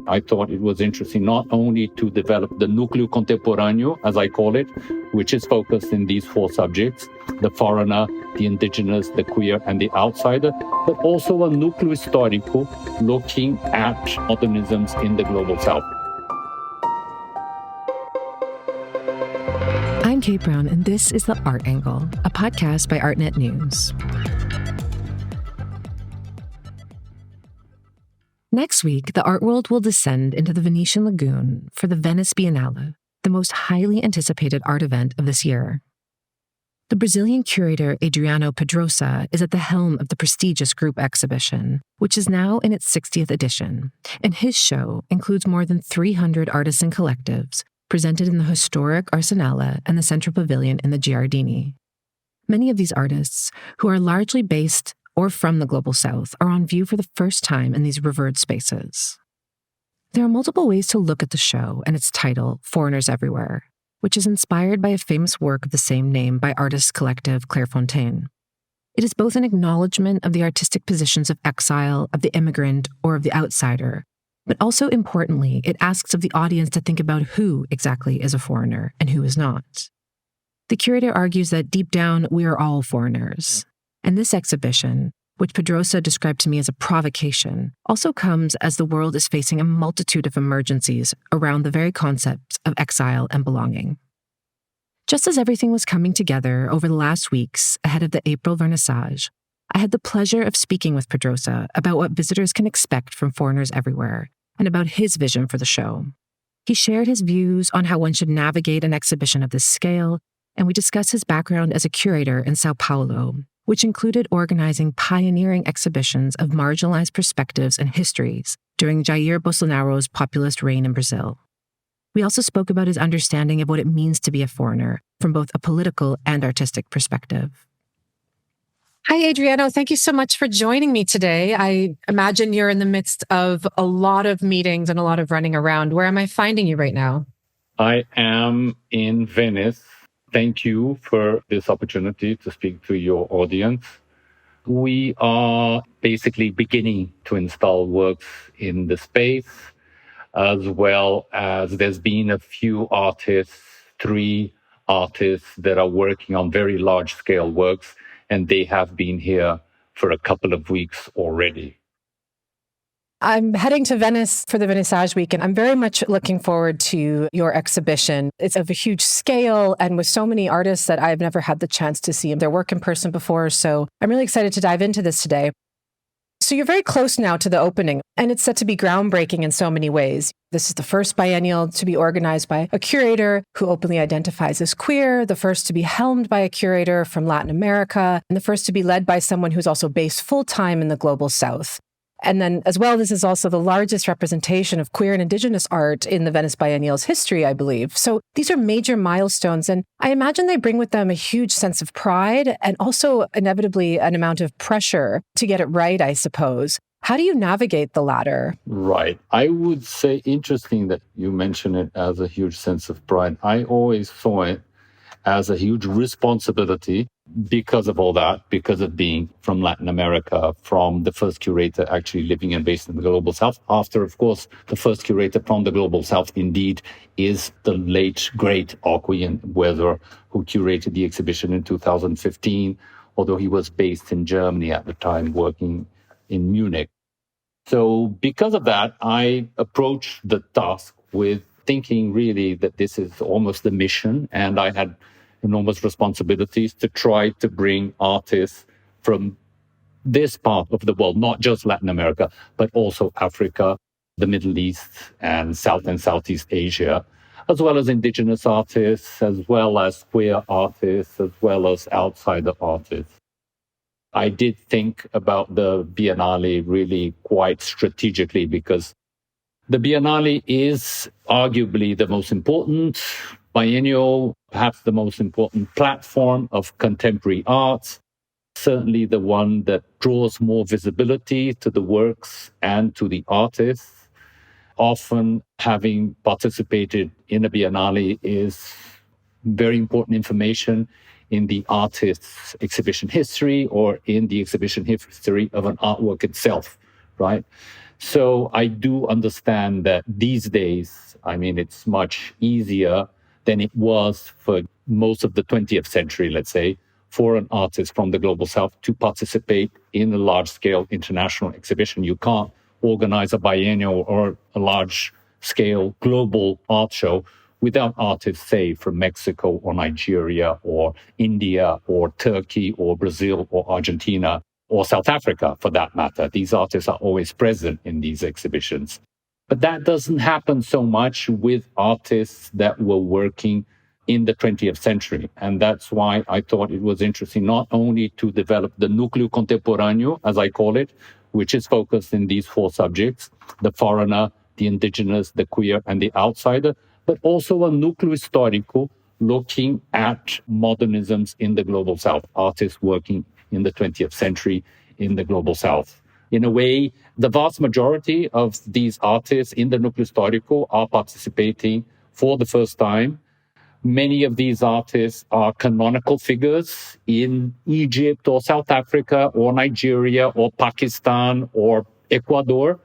I thought it was interesting not only to develop the nucleo contemporaneo, as I call it, which is focused in these four subjects, the foreigner, the indigenous, the queer, and the outsider, but also a nucleo historico looking at modernisms in the global south. I'm Kate Brown, and this is The Art Angle, a podcast by Artnet News. Next week, the art world will descend into the Venetian Lagoon for the Venice Biennale, the most highly anticipated art event of this year. The Brazilian curator Adriano Pedrosa is at the helm of the prestigious group exhibition, which is now in its 60th edition, and his show includes more than 300 artists and collectives presented in the historic Arsenale and the Central Pavilion in the Giardini. Many of these artists, who are largely based or from the global south, are on view for the first time in these revered spaces. There are multiple ways to look at the show and its title, Foreigners Everywhere, which is inspired by a famous work of the same name by artist collective CL Fontan. It is both an acknowledgement of the artistic positions of exile, of the immigrant, or of the outsider, but also importantly, it asks of the audience to think about who exactly is a foreigner and who is not. The curator argues that deep down, we are all foreigners. And this exhibition, which Pedrosa described to me as a provocation, also comes as the world is facing a multitude of emergencies around the very concepts of exile and belonging. Just as everything was coming together over the last weeks ahead of the April vernissage, I had the pleasure of speaking with Pedrosa about what visitors can expect from Foreigners Everywhere and about his vision for the show. He shared his views on how one should navigate an exhibition of this scale, and we discussed his background as a curator in Sao Paulo, which included organizing pioneering exhibitions of marginalized perspectives and histories during Jair Bolsonaro's populist reign in Brazil. We also spoke about his understanding of what it means to be a foreigner from both a political and artistic perspective. Hi, Adriano. Thank you so much for joining me today. I imagine you're in the midst of a lot of meetings and a lot of running around. Where am I finding you right now? I am in Venice. Thank you for this opportunity to speak to your audience. We are basically beginning to install works in the space, as well as there's been a few artists, 3 artists that are working on very large-scale works, and they have been here for a couple of weeks already. I'm heading to Venice for the Vernissage week, and I'm very much looking forward to your exhibition. It's of a huge scale and with so many artists that I've never had the chance to see their work in person before, so I'm really excited to dive into this today. So you're very close now to the opening, and it's set to be groundbreaking in so many ways. This is the first biennial to be organized by a curator who openly identifies as queer, the first to be helmed by a curator from Latin America, and the first to be led by someone who's also based full-time in the global south. And then as well, this is also the largest representation of queer and indigenous art in the Venice Biennial's history, I believe. So these are major milestones, and I imagine they bring with them a huge sense of pride and also inevitably an amount of pressure to get it right, I suppose. How do you navigate the latter? Right. I would say interesting that you mention it as a huge sense of pride. I always saw it as a huge responsibility because of all that, because of being from Latin America, from the first curator actually living and based in the global south. After, of course, the first curator from the global south indeed is the late, great Arquian Weather, who curated the exhibition in 2015, although he was based in Germany at the time, working in Munich. So because of that, I approached the task with thinking really that this is almost the mission, and I had enormous responsibilities to try to bring artists from this part of the world, not just Latin America, but also Africa, the Middle East, and South and Southeast Asia, as well as indigenous artists, as well as queer artists, as well as outsider artists. I did think about the Biennale really quite strategically because the Biennale is arguably the most important biennial, perhaps the most important platform of contemporary art, certainly the one that draws more visibility to the works and to the artists. Often having participated in a Biennale is very important information in the artist's exhibition history or in the exhibition history of an artwork itself, right? So I do understand that these days, I mean, it's much easier than it was for most of the 20th century, let's say, for an artist from the global south to participate in a large scale international exhibition. You can't organize a biennial or a large scale global art show without artists, say, from Mexico or Nigeria or India or Turkey or Brazil or Argentina or South Africa, for that matter. These artists are always present in these exhibitions. But that doesn't happen so much with artists that were working in the 20th century. And that's why I thought it was interesting not only to develop the núcleo contemporáneo, as I call it, which is focused in these four subjects, the foreigner, the indigenous, the queer, and the outsider, but also a núcleo histórico looking at modernisms in the global south, artists working in the 20th century in the global south. In a way, the vast majority of these artists in the núcleo histórico are participating for the first time. Many of these artists are canonical figures in Egypt or South Africa or Nigeria or Pakistan or Ecuador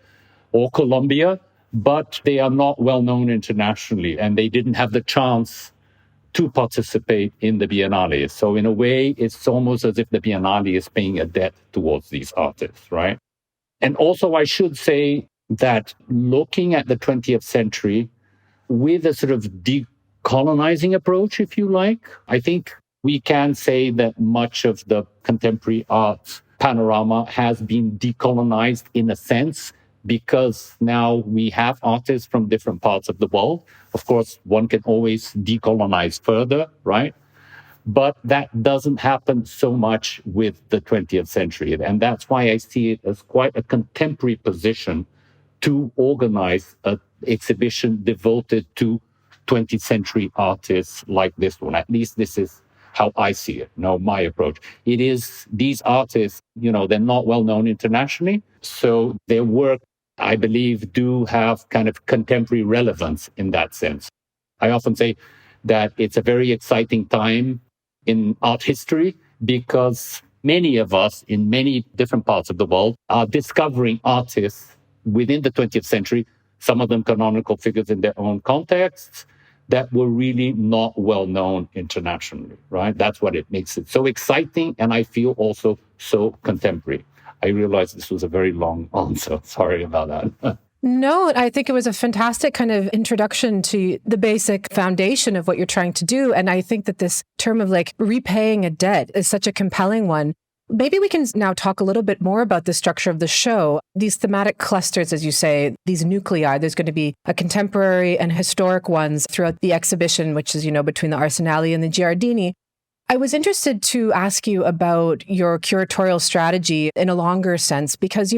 or Colombia, but they are not well known internationally and they didn't have the chance to participate in the Biennale. So in a way, it's almost as if the Biennale is paying a debt towards these artists, right? And also, I should say that looking at the 20th century with a sort of decolonizing approach, if you like, I think we can say that much of the contemporary art panorama has been decolonized in a sense, because now we have artists from different parts of the world. Of course, one can always decolonize further, right? But that doesn't happen so much with the 20th century. And that's why I see it as quite a contemporary position to organize an exhibition devoted to 20th century artists like this one. At least this is how I see it, my approach. It is these artists, they're not well known internationally. So their work, I believe, do have kind of contemporary relevance in that sense. I often say that it's a very exciting time in art history because many of us in many different parts of the world are discovering artists within the 20th century, some of them canonical figures in their own contexts, that were really not well known internationally, right? That's what it makes it so exciting. And I feel also so contemporary. I realize this was a very long answer. Sorry about that. No, I think it was a fantastic kind of introduction to the basic foundation of what you're trying to do. And I think that this term of repaying a debt is such a compelling one. Maybe we can now talk a little bit more about the structure of the show. These thematic clusters, as you say, these nuclei, there's going to be a contemporary and historic ones throughout the exhibition, which is, between the Arsenale and the Giardini. I was interested to ask you about your curatorial strategy in a longer sense, because,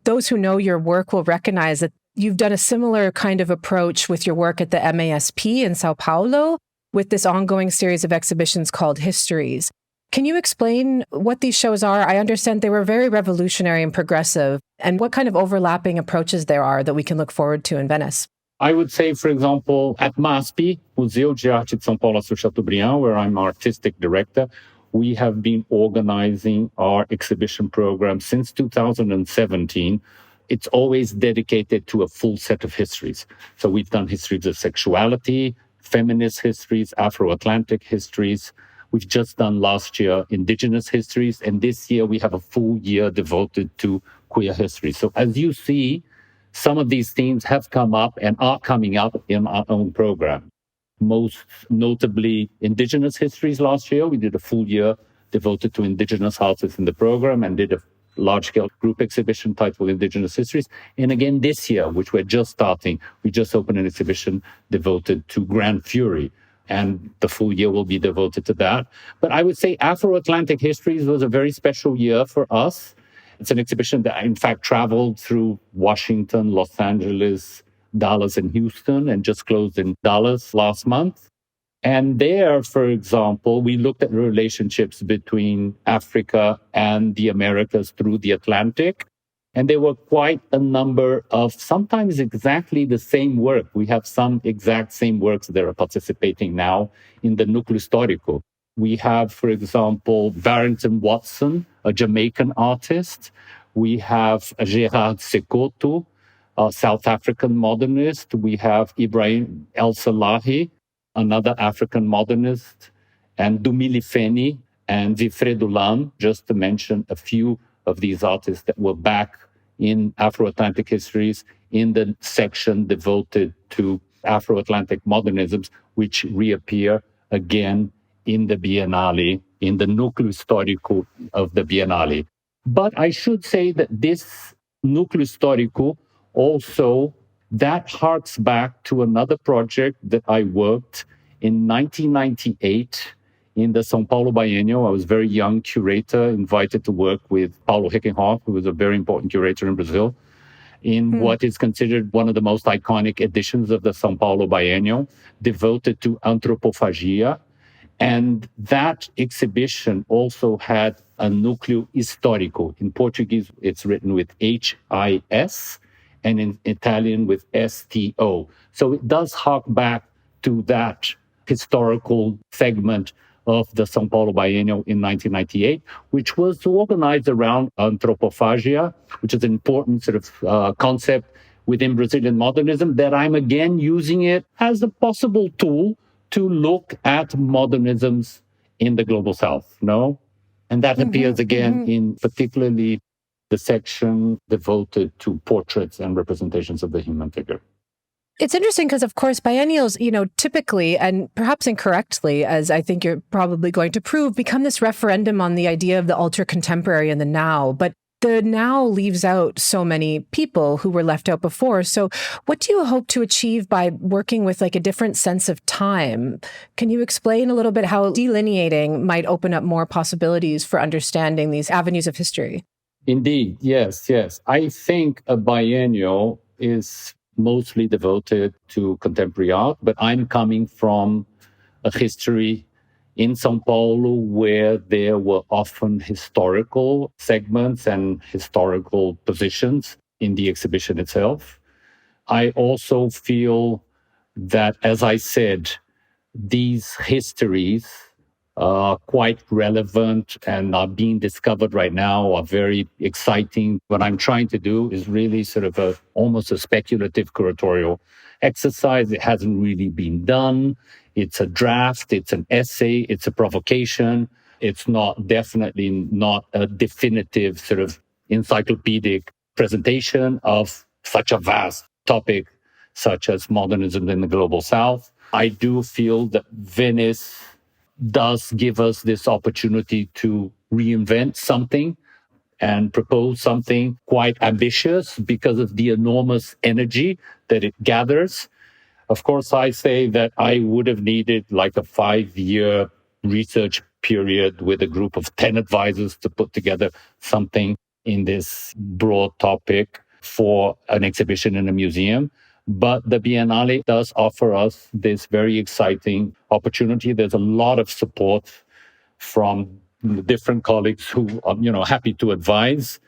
those who know your work will recognize that you've done a similar kind of approach with your work at the MASP in Sao Paulo with this ongoing series of exhibitions called Histories. Can you explain what these shows are? I understand they were very revolutionary and progressive, and what kind of overlapping approaches there are that we can look forward to in Venice. I would say, for example, at MASP, Museu de Arte de São Paulo do Chateaubriand, where I'm artistic director, we have been organizing our exhibition program since 2017. It's always dedicated to a full set of histories. So we've done histories of sexuality, feminist histories, Afro-Atlantic histories. We've just done last year indigenous histories, and this year we have a full year devoted to queer history. So as you see, some of these themes have come up and are coming up in our own program. Most notably, indigenous histories last year. We did a full year devoted to indigenous artists in the program and did a large-scale group exhibition titled Indigenous Histories. And again, this year, which we're just starting, we just opened an exhibition devoted to Grand Fury. And the full year will be devoted to that. But I would say Afro-Atlantic Histories was a very special year for us. It's an exhibition that, in fact, traveled through Washington, Los Angeles, Dallas, and Houston, and just closed in Dallas last month. And there, for example, we looked at relationships between Africa and the Americas through the Atlantic. And there were quite a number of sometimes exactly the same work. We have some exact same works that are participating now in the Núcleo Histórico. We have, for example, Barrington Watson, a Jamaican artist. We have Gerard Sekoto, South African modernist. We have Ibrahim El Salahi, another African modernist, and Dumili Feni and Wilfredo Lam, just to mention a few of these artists that were back in Afro-Atlantic histories in the section devoted to Afro-Atlantic modernisms, which reappear again in the Biennale, in the nucleus historico of the Biennale. But I should say that this nucleus historico also, that harks back to another project that I worked in 1998 in the São Paulo Biennial. I was a very young curator, invited to work with Paulo Heckenhoff, who was a very important curator in Brazil, in what is considered one of the most iconic editions of the São Paulo Biennial, devoted to anthropophagia. And that exhibition also had a núcleo histórico. In Portuguese, it's written with H-I-S, and in Italian with S-T-O. So it does hark back to that historical segment of the São Paulo Biennial in 1998, which was organized around anthropophagia, which is an important sort of concept within Brazilian modernism, that I'm again using it as a possible tool to look at modernisms in the global south, no? And that appears again in particularly the section devoted to portraits and representations of the human figure. It's interesting because, of course, biennials, typically, and perhaps incorrectly, as I think you're probably going to prove, become this referendum on the idea of the ultra-contemporary and the now. But the now leaves out so many people who were left out before. So what do you hope to achieve by working with like a different sense of time? Can you explain a little bit how delineating might open up more possibilities for understanding these avenues of history? Indeed, yes. I think a biennial is mostly devoted to contemporary art, but I'm coming from a history in São Paulo where there were often historical segments and historical positions in the exhibition itself. I also feel that, as I said, these histories are quite relevant and are being discovered right now, are very exciting. What I'm trying to do is really sort of almost a speculative curatorial exercise. It hasn't really been done. It's a draft, it's an essay, it's a provocation. It's definitely not a definitive sort of encyclopedic presentation of such a vast topic, such as modernism in the global south. I do feel that Venice does give us this opportunity to reinvent something and propose something quite ambitious because of the enormous energy that it gathers. Of course, I say that I would have needed like a 5-year research period with a group of 10 advisors to put together something in this broad topic for an exhibition in a museum. But the Biennale does offer us this very exciting opportunity. There's a lot of support from different colleagues who are, happy to advise,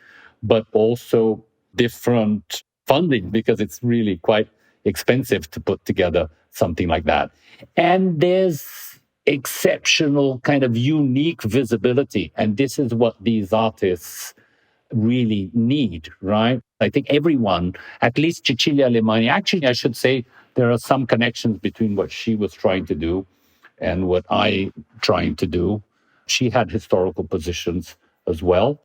but also different funding because it's really quite expensive to put together something like that. And there's exceptional kind of unique visibility. And this is what these artists really need, right? I think everyone, at least Cecilia Alemani, actually, I should say there are some connections between what she was trying to do and what I trying to do. She had historical positions as well.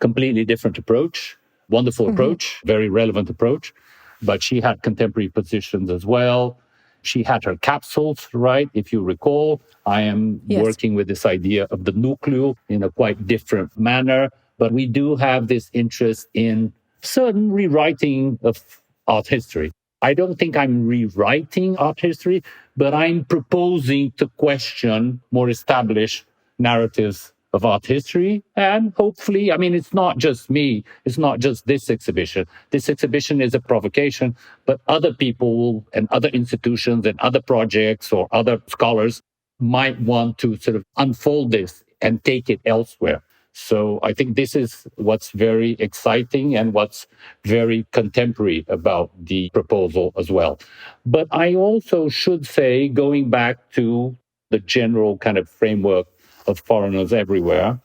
Completely different approach, wonderful approach, very relevant approach. But she had contemporary positions as well. She had her capsules, right? If you recall, I am working with this idea of the nucleo in a quite different manner. But we do have this interest in certain rewriting of art history. I don't think I'm rewriting art history, but I'm proposing to question more established narratives of art history. And hopefully, it's not just me. It's not just this exhibition. This exhibition is a provocation, but other people and other institutions and other projects or other scholars might want to sort of unfold this and take it elsewhere. So I think this is what's very exciting and what's very contemporary about the proposal as well. But I also should say, going back to the general kind of framework of foreigners everywhere,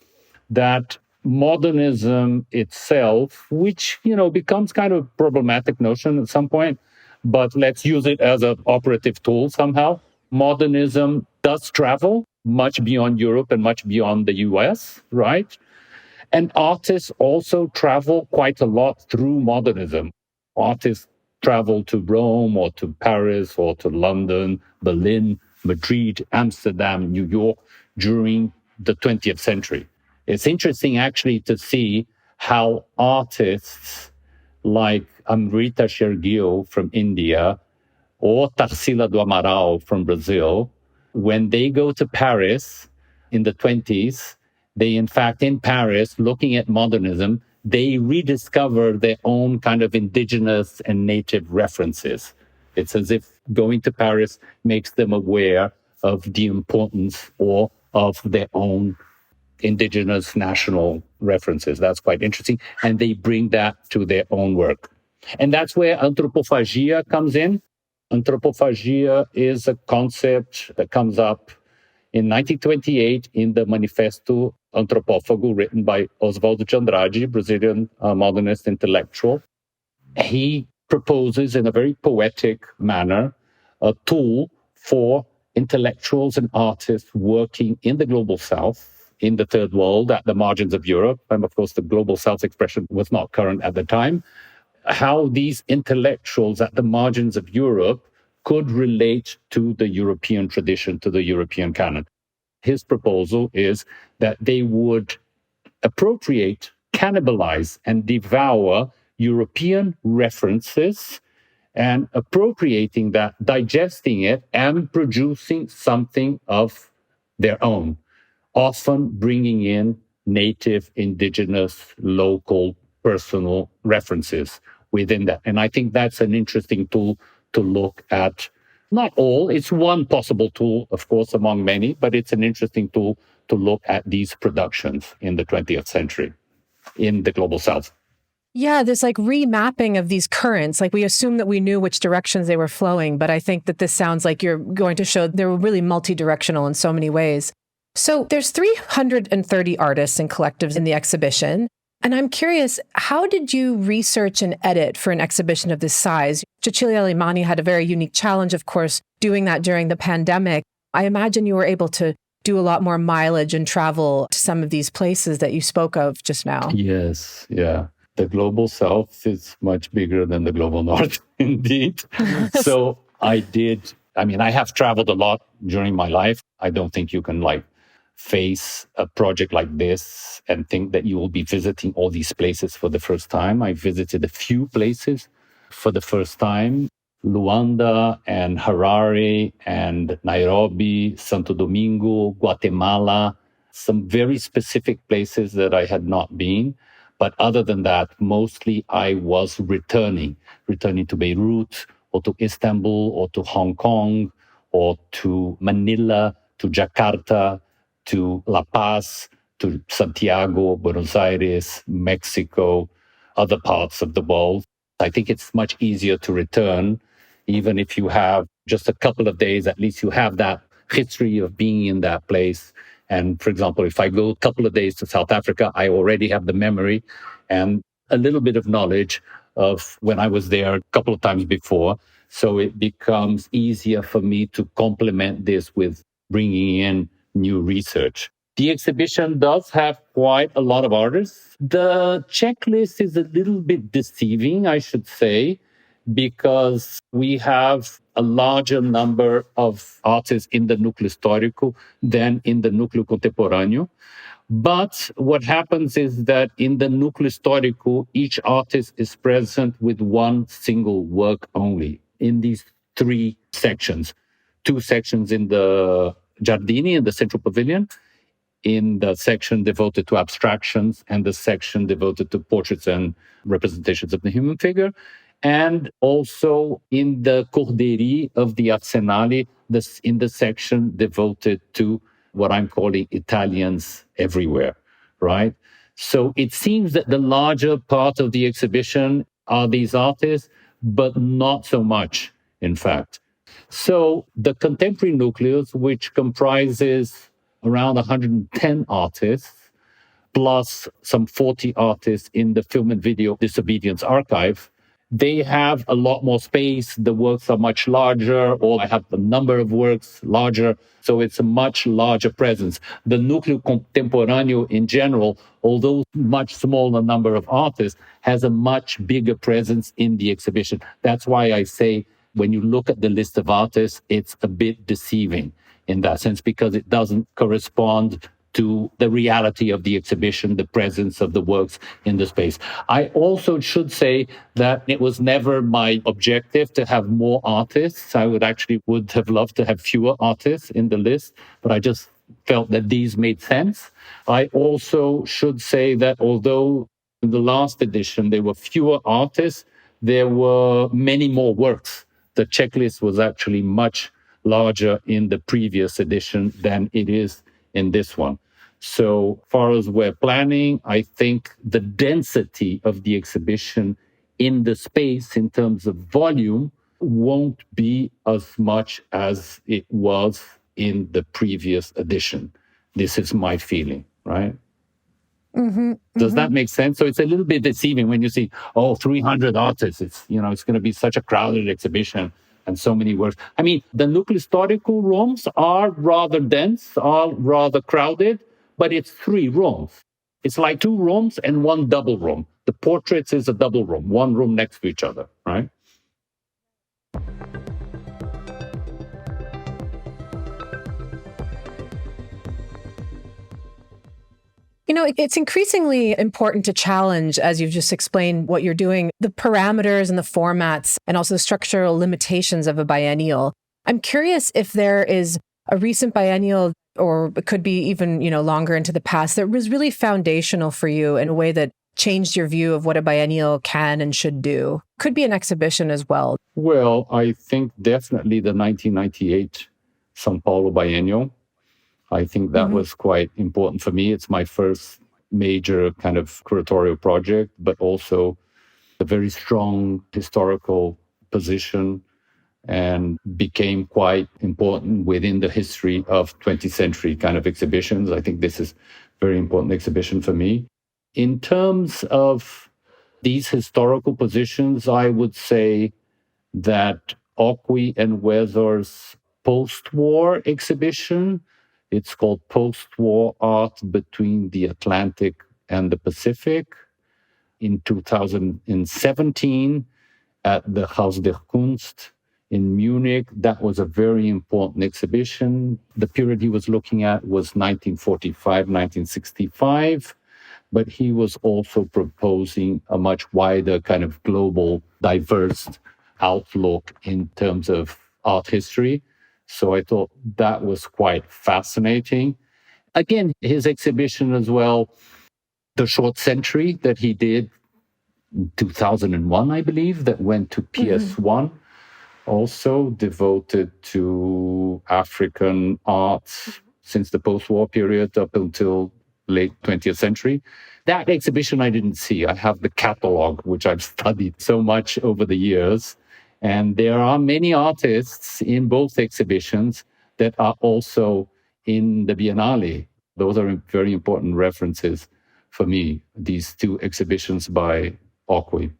that modernism itself, which, becomes kind of a problematic notion at some point, but let's use it as an operative tool somehow. Modernism does travel much beyond Europe and much beyond the US, right? And artists also travel quite a lot through modernism. Artists travel to Rome or to Paris or to London, Berlin, Madrid, Amsterdam, New York during the 20th century. It's interesting actually to see how artists like Amrita Shergill from India or Tarsila do Amaral from Brazil, when they go to Paris in the 20s, they, in fact, in Paris, looking at modernism, they rediscover their own kind of indigenous and native references. It's as if going to Paris makes them aware of the importance or of their own indigenous national references. That's quite interesting. And they bring that to their own work. And that's where anthropophagia comes in. Anthropophagia is a concept that comes up in 1928 in the Manifesto Antropófago, written by Oswaldo de Andrade, Brazilian modernist intellectual. He proposes in a very poetic manner a tool for intellectuals and artists working in the global south, in the third world, at the margins of Europe. And of course, the global south expression was not current at the time. How these intellectuals at the margins of Europe could relate to the European tradition, to the European canon. His proposal is that they would appropriate, cannibalize, and devour European references and appropriating that, digesting it, and producing something of their own, often bringing in native, indigenous, local, personal references within that. And I think that's an interesting tool to look at. Not all, it's one possible tool, of course, among many, but it's an interesting tool to look at these productions in the 20th century in the global south. Yeah, there's like remapping of these currents. Like we assume that we knew which directions they were flowing, but I think that this sounds like you're going to show they were really multi-directional in so many ways. So there's 330 artists and collectives in the exhibition. And I'm curious, how did you research and edit for an exhibition of this size? Cecilia Alemani had a very unique challenge, of course, doing that during the pandemic. I imagine you were able to do a lot more mileage and travel to some of these places that you spoke of just now. Yes, yeah. The global south is much bigger than the global north, indeed. So I have traveled a lot during my life. I don't think you can face a project like this and think that you will be visiting all these places for the first time. I visited a few places for the first time: Luanda and Harare and Nairobi, Santo Domingo, Guatemala, some very specific places that I had not been. But other than that, mostly I was returning to Beirut or to Istanbul or to Hong Kong or to Manila, to Jakarta, to La Paz, to Santiago, Buenos Aires, Mexico, other parts of the world. I think it's much easier to return, even if you have just a couple of days, at least you have that history of being in that place. And for example, if I go a couple of days to South Africa, I already have the memory and a little bit of knowledge of when I was there a couple of times before. So it becomes easier for me to complement this with bringing in new research. The exhibition does have quite a lot of artists. The checklist is a little bit deceiving, I should say, because we have a larger number of artists in the Núcleo Histórico than in the Núcleo Contemporâneo. But what happens is that in the Núcleo Histórico, each artist is present with one single work only in these three sections. Two sections in the Giardini, in the Central Pavilion, in the section devoted to abstractions and the section devoted to portraits and representations of the human figure, and also in the Corderie of the Arsenale, in the section devoted to what I'm calling Italians everywhere, right? So it seems that the larger part of the exhibition are these artists, but not so much, in fact. So the contemporary nucleus, which comprises around 110 artists, plus some 40 artists in the Film and Video Disobedience Archive. They have a lot more space. The works are much larger, or I have the number of works larger. So it's a much larger presence. The Núcleo Contemporâneo in general, although much smaller number of artists, has a much bigger presence in the exhibition. That's why I say when you look at the list of artists, it's a bit deceiving in that sense, because it doesn't correspond to the reality of the exhibition, the presence of the works in the space. I also should say that it was never my objective to have more artists. I would have loved to have fewer artists in the list, but I just felt that these made sense. I also should say that although in the last edition there were fewer artists, there were many more works. The checklist was actually much larger in the previous edition than it is in this one. So far as we're planning, I think the density of the exhibition in the space in terms of volume won't be as much as it was in the previous edition. This is my feeling, right? Does that make sense? So it's a little bit deceiving when you see, 300 artists. It's going to be such a crowded exhibition and so many works. I mean, the Núcleo Histórico rooms are rather dense, are rather crowded, but it's 3 rooms. It's like 2 rooms and 1 double room. The portraits is a double room, 1 room next to each other, right? It's increasingly important to challenge, as you've just explained what you're doing, the parameters and the formats and also the structural limitations of a biennial. I'm curious if there is a recent biennial, or it could be even, longer into the past, that was really foundational for you in a way that changed your view of what a biennial can and should do. Could be an exhibition as well. Well, I think definitely the 1998 São Paulo Biennial. I think that was quite important for me. It's my first major kind of curatorial project, but also a very strong historical position, and became quite important within the history of 20th century kind of exhibitions. I think this is a very important exhibition for me. In terms of these historical positions, I would say that Ocui and Weather's post-war exhibition, it's called Post-War Art Between the Atlantic and the Pacific, in 2017 at the Haus der Kunst in Munich. That was a very important exhibition. The period he was looking at was 1945, 1965, but he was also proposing a much wider kind of global, diverse outlook in terms of art history. So I thought that was quite fascinating. Again, his exhibition as well, the short century that he did in 2001, I believe, that went to PS1, also devoted to African arts since the post-war period up until late 20th century. That exhibition I didn't see. I have the catalog, which I've studied so much over the years. And there are many artists in both exhibitions that are also in the Biennale. Those are very important references for me, these 2 exhibitions by Ocui.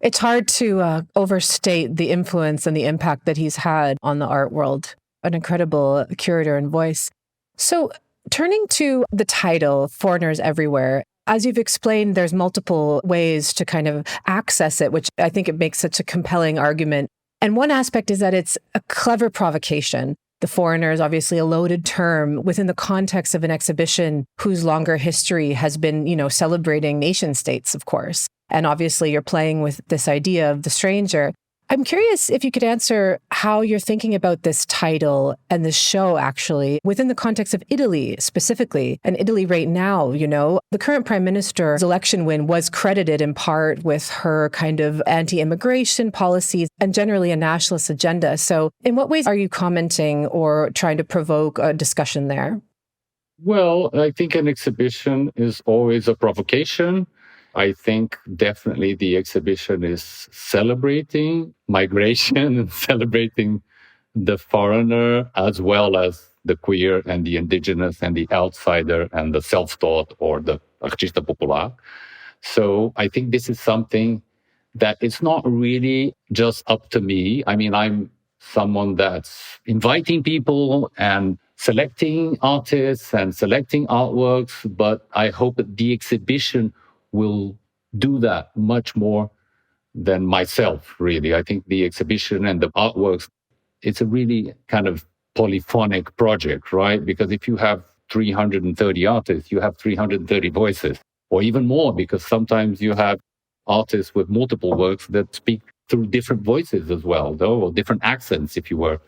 It's hard to overstate the influence and the impact that he's had on the art world. An incredible curator and voice. So turning to the title, Foreigners Everywhere, as you've explained, there's multiple ways to kind of access it, which I think it makes such a compelling argument. And one aspect is that it's a clever provocation. The foreigner is obviously a loaded term within the context of an exhibition whose longer history has been, celebrating nation states, of course. And obviously you're playing with this idea of the stranger. I'm curious if you could answer how you're thinking about this title and this show, actually, within the context of Italy specifically. And Italy right now, the current prime minister's election win was credited in part with her kind of anti-immigration policies and generally a nationalist agenda. So in what ways are you commenting or trying to provoke a discussion there? Well, I think an exhibition is always a provocation. I think definitely the exhibition is celebrating migration and celebrating the foreigner as well as the queer and the indigenous and the outsider and the self-taught or the artista popular. So I think this is something that it's not really just up to me. I mean, I'm someone that's inviting people and selecting artists and selecting artworks, but I hope that the exhibition will do that much more than myself, really. I think the exhibition and the artworks, it's a really kind of polyphonic project, right? Because if you have 330 artists, you have 330 voices, or even more, because sometimes you have artists with multiple works that speak through different voices as well, though, or different accents, if you were.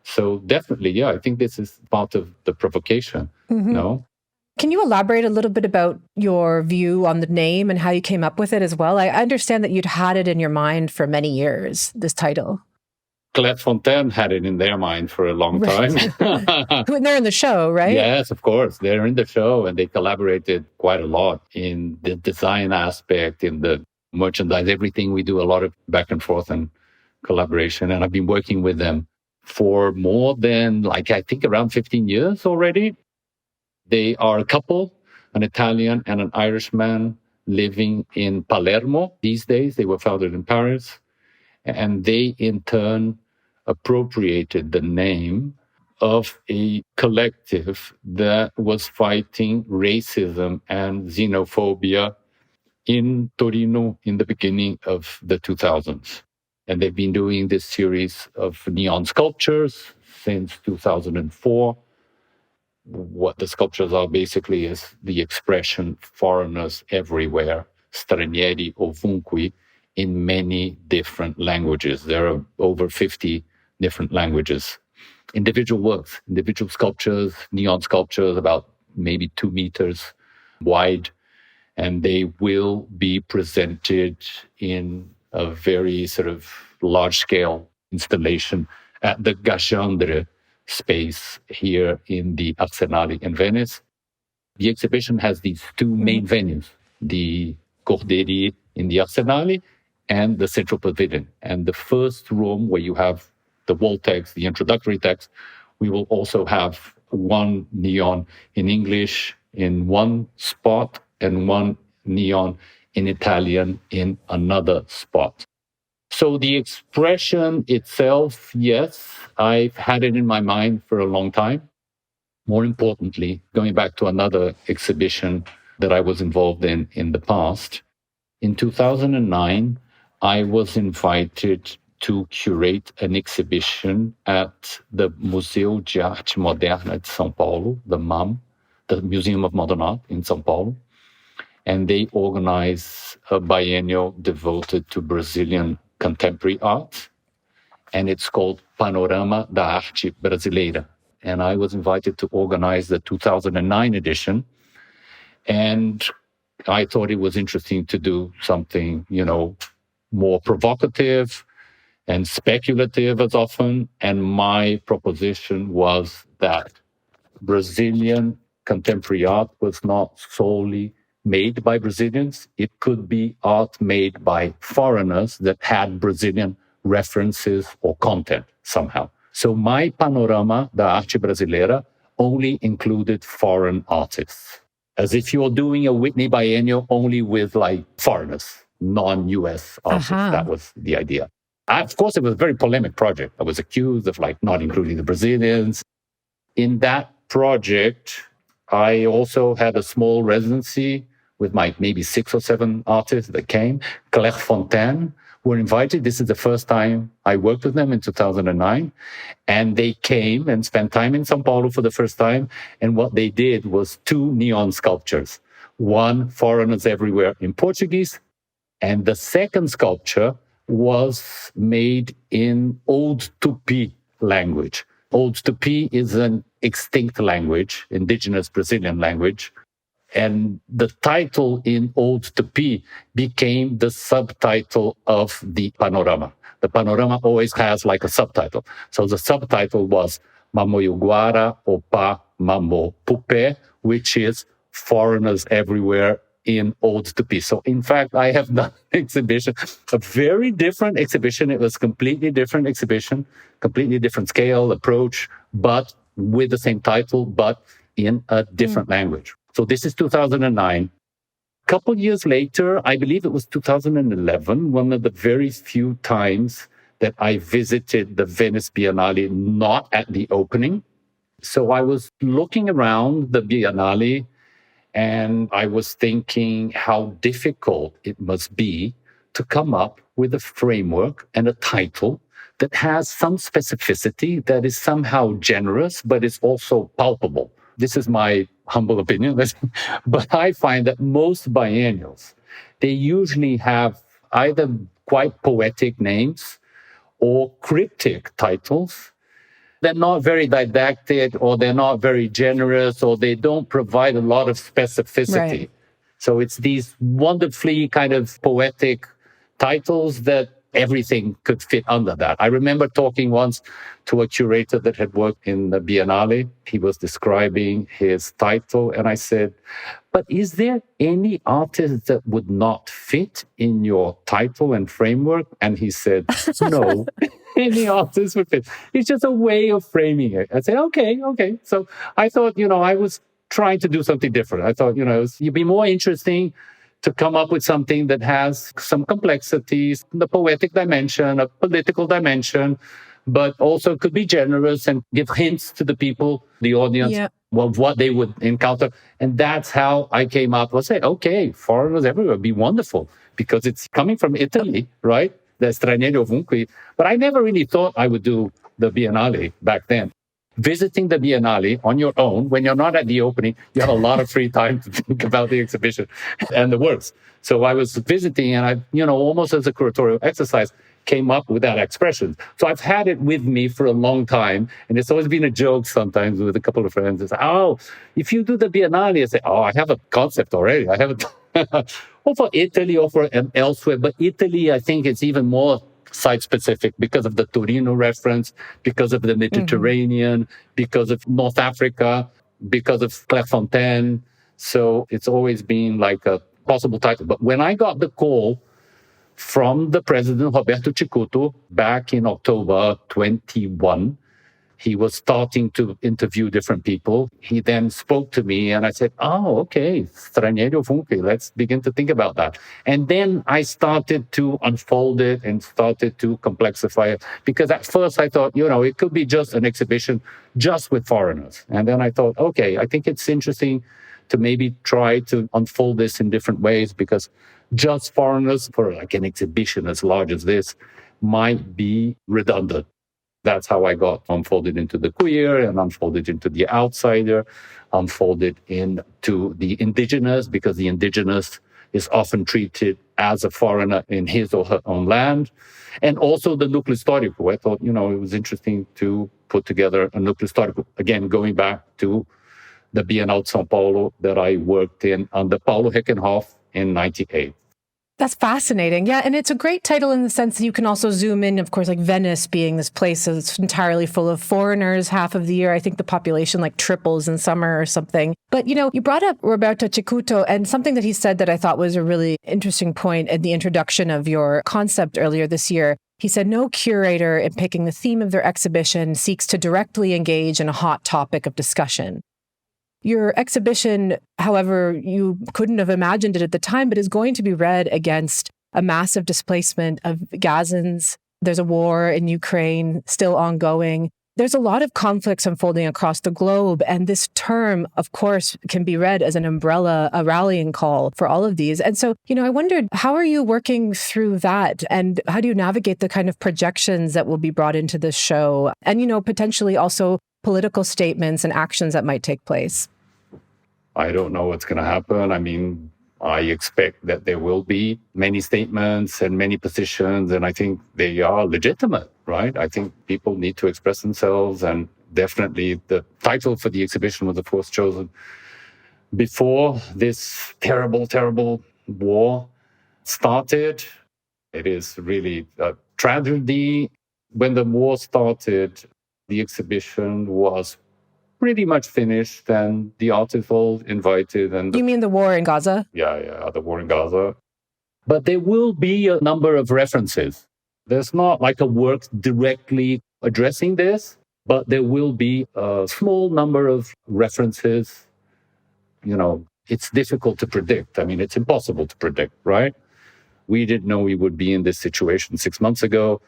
So definitely, yeah, I think this is part of the provocation. No? Can you elaborate a little bit about your view on the name and how you came up with it as well? I understand that you'd had it in your mind for many years, this title. CL Fontan had it in their mind for a long time. When they're in the show, right? Yes, of course. They're in the show and they collaborated quite a lot in the design aspect, in the merchandise, everything. We do a lot of back and forth and collaboration. And I've been working with them for more than, I think around 15 years already. They are a couple, an Italian and an Irishman living in Palermo these days. They were founded in Paris. And they, in turn, appropriated the name of a collective that was fighting racism and xenophobia in Torino in the beginning of the 2000s. And they've been doing this series of neon sculptures since 2004. What the sculptures are basically is the expression foreigners everywhere, stranieri ovunque, in many different languages. There are over 50 different languages. Individual works, individual sculptures, neon sculptures, about maybe 2 meters wide. And they will be presented in a very sort of large-scale installation at the Gachandre space here in the Arsenale in Venice. The exhibition has these 2 main venues, the Corderie in the Arsenale and the Central Pavilion. And the first room where you have the wall text, the introductory text, we will also have 1 neon in English in one spot and 1 neon in Italian in another spot. So the expression itself, yes, I've had it in my mind for a long time. More importantly, going back to another exhibition that I was involved in the past, in 2009, I was invited to curate an exhibition at the Museu de Arte Moderna de São Paulo, the MAM, the Museum of Modern Art in São Paulo. And they organize a biennial devoted to Brazilian contemporary art. And it's called Panorama da Arte Brasileira. And I was invited to organize the 2009 edition. And I thought it was interesting to do something, more provocative and speculative as often. And my proposition was that Brazilian contemporary art was not solely made by Brazilians. It could be art made by foreigners that had Brazilian references or content somehow. So my Panorama da Arte Brasileira only included foreign artists, as if you're doing a Whitney Biennial only with foreigners, non-US artists. That was the idea. Of course, it was a very polemic project. I was accused of not including the Brazilians. In that project, I also had a small residency with maybe 6 or 7 artists that came. CL Fontan were invited. This is the first time I worked with them in 2009. And they came and spent time in São Paulo for the first time. And what they did was 2 neon sculptures. One, Foreigners Everywhere in Portuguese. And the second sculpture was made in Old Tupi language. Old Tupi is an extinct language, indigenous Brazilian language. And the title in Old Tupi became the subtitle of the panorama. The panorama always has a subtitle. So the subtitle was Mamoyuguara Opa Mamo Pupe, which is Foreigners Everywhere in Old Tupi. So in fact, I have done an exhibition, a very different exhibition. It was a completely different exhibition, completely different scale, approach, but with the same title, but in a different language. So this is 2009. Couple years later, I believe it was 2011, one of the very few times that I visited the Venice Biennale, not at the opening. So I was looking around the Biennale and I was thinking how difficult it must be to come up with a framework and a title that has some specificity, that is somehow generous, but is also palpable. This is my humble opinion, but I find that most biennials, they usually have either quite poetic names or cryptic titles. They're not very didactic, or they're not very generous, or they don't provide a lot of specificity. Right. So it's these wonderfully kind of poetic titles that everything could fit under that. I remember talking once to a curator that had worked in the Biennale. He was describing his title, and I said, but is there any artist that would not fit in your title and framework? And he said, no. Any artist would fit. It's just a way of framing it. I said, okay. So I thought, I was trying to do something different. I thought, it'd be more interesting to come up with something that has some complexities, the poetic dimension, a political dimension, but also could be generous and give hints to the people, the audience, of what they would encounter. And that's how I came up with, say, okay, foreigners everywhere, be wonderful, because it's coming from Italy, right? The Stranieri Ovunque. But I never really thought I would do the Biennale back then. Visiting the Biennale on your own, when you're not at the opening, you have a lot of free time to think about the exhibition and the works. So I was visiting, and I, almost as a curatorial exercise, came up with that expression. So I've had it with me for a long time. And it's always been a joke sometimes with a couple of friends. It's, if you do the Biennale, I say, I have a concept already. I have it. Or for Italy or for elsewhere. But Italy, I think it's even more site-specific because of the Torino reference, because of the Mediterranean, because of North Africa, because of Clairefontaine. So it's always been like a possible title. But when I got the call from the president, Roberto Cicutto, back in October 21, he was starting to interview different people. He then spoke to me and I said, okay, Stranieri Ovunque, let's begin to think about that. And then I started to unfold it and started to complexify it. Because at first I thought, it could be just an exhibition just with foreigners. And then I thought, okay, I think it's interesting to maybe try to unfold this in different ways, because just foreigners for like an exhibition as large as this might be redundant. That's how I got unfolded into the queer and unfolded into the outsider, unfolded into the indigenous, because the indigenous is often treated as a foreigner in his or her own land. And also the nucleo storico. I thought, it was interesting to put together a nucleo storico. Again, going back to the Biennale São Paulo that I worked in under Paulo Heckenhoff in 98. That's fascinating. Yeah. And it's a great title in the sense that you can also zoom in, of course, like Venice being this place that's entirely full of foreigners half of the year. I think the population like triples in summer or something. But, you brought up Roberto Cicutto, and something that he said that I thought was a really interesting point in the introduction of your concept earlier this year. He said, no curator in picking the theme of their exhibition seeks to directly engage in a hot topic of discussion. Your exhibition, however, you couldn't have imagined it at the time, but is going to be read against a massive displacement of Gazans. There's a war in Ukraine still ongoing. There's a lot of conflicts unfolding across the globe. And this term, of course, can be read as an umbrella, a rallying call for all of these. And so, I wondered, how are you working through that? And how do you navigate the kind of projections that will be brought into this show? And, potentially also political statements and actions that might take place? I don't know what's going to happen. I mean, I expect that there will be many statements and many positions, and I think they are legitimate, right? I think people need to express themselves, and definitely the title for the exhibition was, of course, chosen before this terrible, terrible war started. It is really a tragedy. When the war started, the exhibition was pretty much finished, and the artists all invited. And you mean the war in Gaza? Yeah, the war in Gaza. But there will be a number of references. There's not like a work directly addressing this, But there will be a small number of references. It's difficult to predict. I mean, it's impossible to predict, right? We didn't know we would be in this situation 6 months ago.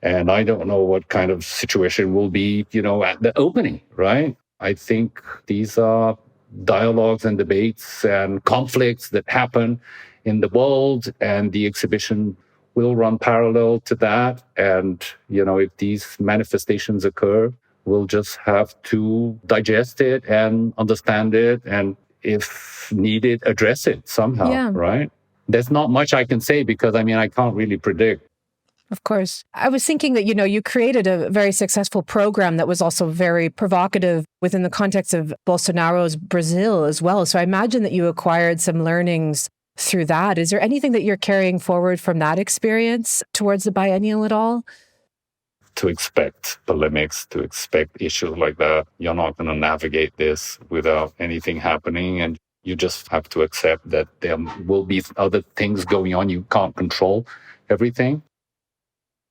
And I don't know what kind of situation will be, at the opening, right? I think these are dialogues and debates and conflicts that happen in the world, and the exhibition will run parallel to that. And, if these manifestations occur, we'll just have to digest it and understand it, and if needed, address it somehow, right? There's not much I can say because, I can't really predict. Of course. I was thinking that, you created a very successful program that was also very provocative within the context of Bolsonaro's Brazil as well. So I imagine that you acquired some learnings through that. Is there anything that you're carrying forward from that experience towards the biennial at all? To expect polemics, to expect issues like that. You're not going to navigate this without anything happening. And you just have to accept that there will be other things going on. You can't control everything.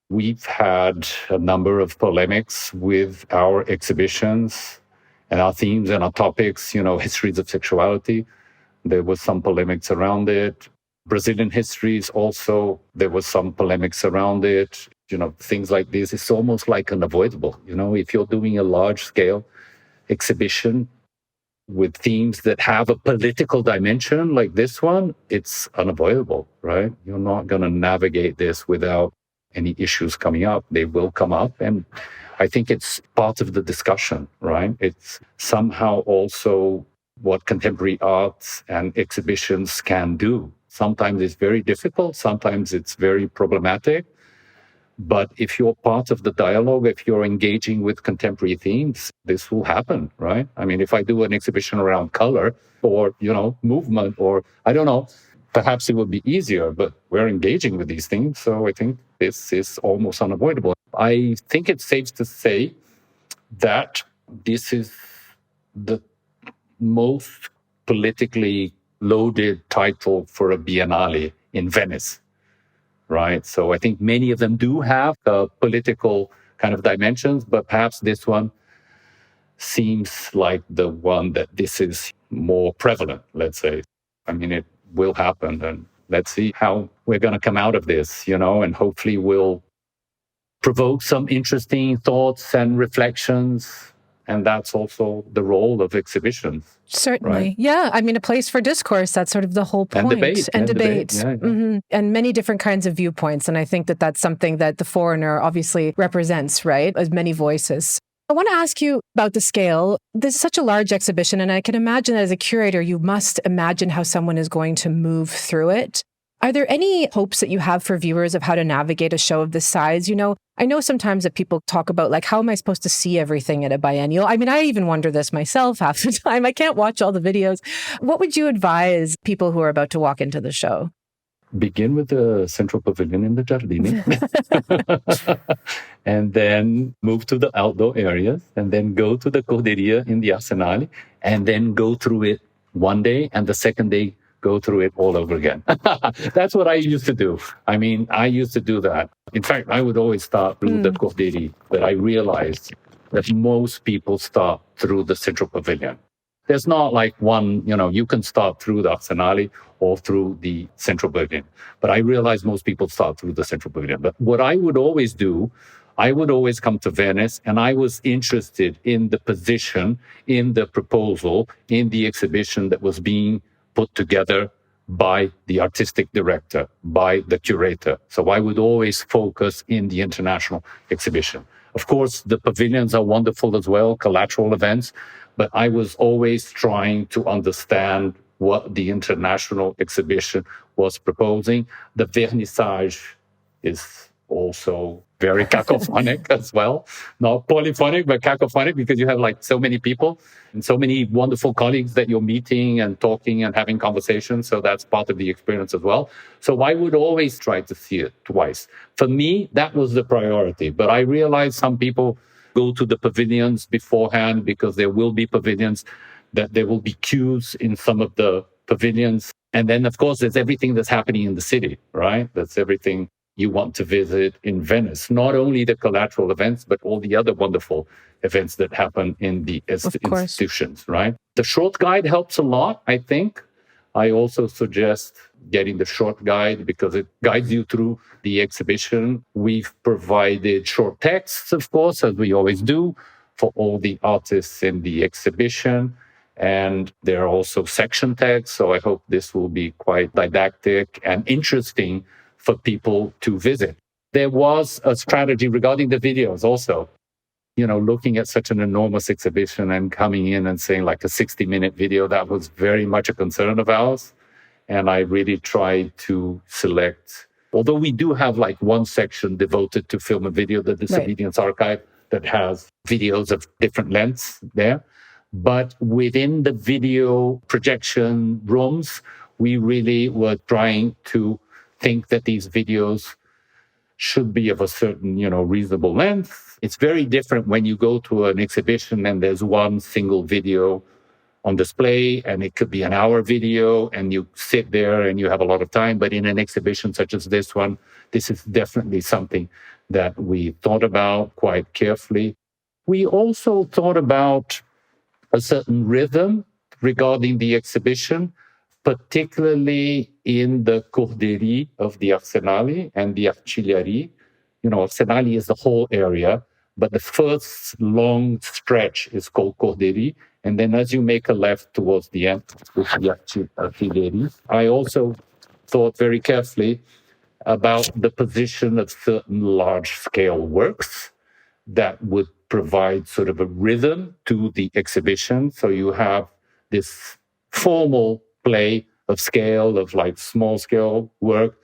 We've had a number of polemics with our exhibitions and our themes and our topics, histories of sexuality. There was some polemics around it. Brazilian histories also, there was some polemics around it. Things like this, it's almost like unavoidable. If you're doing a large scale exhibition with themes that have a political dimension like this one, it's unavoidable, right? You're not going to navigate this without any issues coming up. They will come up. And I think it's part of the discussion, right? It's somehow also what contemporary arts and exhibitions can do. Sometimes it's very difficult. Sometimes it's very problematic. But if you're part of the dialogue, if you're engaging with contemporary themes, this will happen, right? If I do an exhibition around color or, movement, or I don't know, perhaps it would be easier, but we're engaging with these things. So I think this is almost unavoidable. I think it's safe to say that this is the most politically loaded title for a biennale in Venice, right? So I think many of them do have political kind of dimensions, but perhaps this one seems like the one that this is more prevalent, let's say. It will happen, and let's see how we're going to come out of this, and hopefully we'll provoke some interesting thoughts and reflections. And that's also the role of exhibitions. Certainly. Right? Yeah. A place for discourse. That's sort of the whole point. And debate. Yeah. Mm-hmm. And many different kinds of viewpoints. And I think that that's something that the foreigner obviously represents, right? As many voices. I want to ask you about the scale. This is such a large exhibition, and I can imagine that as a curator, you must imagine how someone is going to move through it. Are there any hopes that you have for viewers of how to navigate a show of this size? I know sometimes that people talk about, how am I supposed to see everything at a biennial? I even wonder this myself half the time. I can't watch all the videos. What would you advise people who are about to walk into the show? Begin with the Central Pavilion in the Giardini, and then move to the outdoor areas, and then go to the Corderia in the Arsenale, and then go through it one day, and the second day, go through it all over again. That's what I used to do. I used to do that. In fact, I would always start through the Corderia, but I realized that most people start through the Central Pavilion. There's not like one, you can start through the Arsenale or through the Central Pavilion. But I realize most people start through the Central Pavilion. But what I would always do, I would always come to Venice, and I was interested in the position, in the proposal, in the exhibition that was being put together by the artistic director, by the curator. So I would always focus in the international exhibition. Of course, the pavilions are wonderful as well, collateral events, but I was always trying to understand what the international exhibition was proposing. The vernissage is also very cacophonic as well. Not polyphonic, but cacophonic, because you have so many people and so many wonderful colleagues that you're meeting and talking and having conversations. So that's part of the experience as well. So I would always try to see it twice. For me, that was the priority. But I realized some people go to the pavilions beforehand because there will be pavilions, that there will be queues in some of the pavilions. And then, of course, there's everything that's happening in the city, right? That's everything. you want to visit in Venice. Not only the collateral events, but all the other wonderful events that happen in the institutions, right? The short guide helps a lot, I think. I also suggest getting the short guide because it guides you through the exhibition. We've provided short texts, of course, as we always do, for all the artists in the exhibition. And there are also section tags. So I hope this will be quite didactic and interesting for people to visit. There was a strategy regarding the videos also. Looking at such an enormous exhibition and coming in and saying like a 60-minute video, that was very much a concern of ours. And I really tried to select, although we do have like one section devoted to film and video, the Disobedience Archive, that has videos of different lengths there. But within the video projection rooms, we really were trying to think that these videos should be of a certain, reasonable length. It's very different when you go to an exhibition and there's one single video on display, and it could be an hour video, and you sit there and you have a lot of time. But in an exhibition such as this one, this is definitely something that we thought about quite carefully. We also thought about a certain rhythm regarding the exhibition, particularly in the corderie of the Arsenale and the Artiglieri. Arsenale is the whole area, but the first long stretch is called corderie. And then as you make a left towards the end, with the Artiglieri, I also thought very carefully about the position of certain large-scale works that would provide sort of a rhythm to the exhibition. So you have this formal play of scale, of like small-scale work,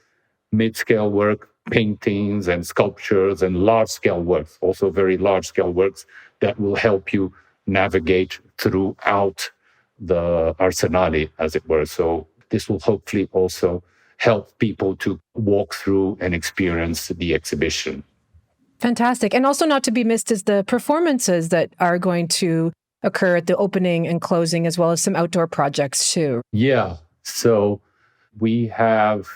mid-scale work, paintings and sculptures, and large-scale works, also very large-scale works that will help you navigate throughout the Arsenale, as it were. So this will hopefully also help people to walk through and experience the exhibition. Fantastic. And also not to be missed is the performances that are going to occur at the opening and closing, as well as some outdoor projects too. Yeah. So we have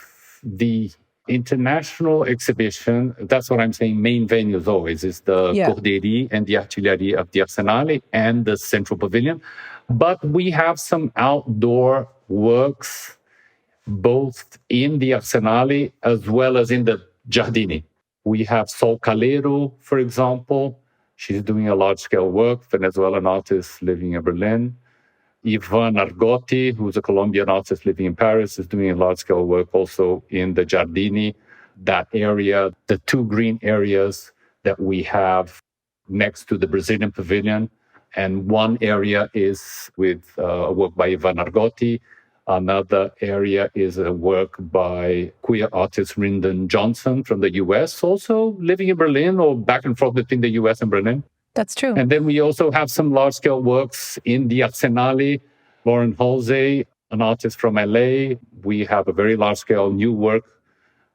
the international exhibition. That's what I'm saying. Main venues always is the Corderie and the Artiglieri of the Arsenale and the Central Pavilion. But we have some outdoor works, both in the Arsenale as well as in the Giardini. We have Sol Calero, for example. She's doing a large-scale work, Venezuelan artist living in Berlin. Ivan Argotti, who's a Colombian artist living in Paris, is doing a large-scale work also in the Giardini. That area, the two green areas that we have next to the Brazilian Pavilion. And one area is with a work by Ivan Argotti. Another area is a work by queer artist Lyndon Johnson from the US, also living in Berlin or back and forth between the US and Berlin. That's true. And then we also have some large-scale works in the Arsenale. Lauren Halsey, an artist from LA. We have a very large-scale new work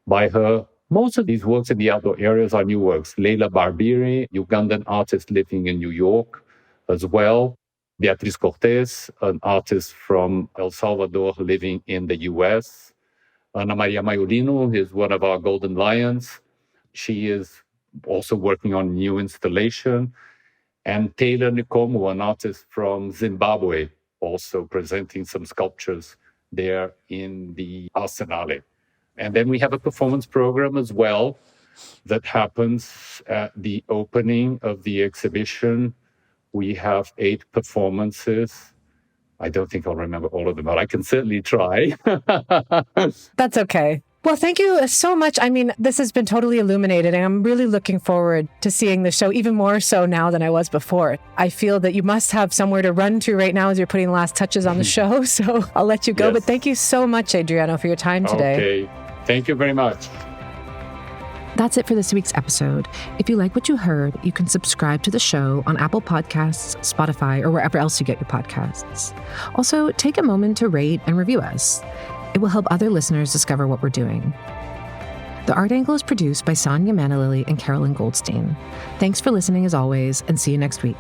by her. Most of these works in the outdoor areas are new works. Leila Barbiri, Ugandan artist living in New York as well. Beatriz Cortez, an artist from El Salvador living in the US. Ana Maria Maiolino is one of our Golden Lions. She is also working on a new installation. And Taylor Nkomo, an artist from Zimbabwe, also presenting some sculptures there in the Arsenale. And then we have a performance program as well that happens at the opening of the exhibition. We have 8 performances. I don't think I'll remember all of them, but I can certainly try. That's okay. Well, thank you so much. I mean, this has been totally illuminated, and I'm really looking forward to seeing the show, even more so now than I was before. I feel that you must have somewhere to run to right now as you're putting the last touches on the show, so I'll let you go. Yes. But thank you so much, Adriano, for your time today. Okay. Thank you very much. That's it for this week's episode. If you like what you heard, you can subscribe to the show on Apple Podcasts, Spotify, or wherever else you get your podcasts. Also, take a moment to rate and review us. It will help other listeners discover what we're doing. The Art Angle is produced by Sonia Manalili and Carolyn Goldstein. Thanks for listening as always, and see you next week.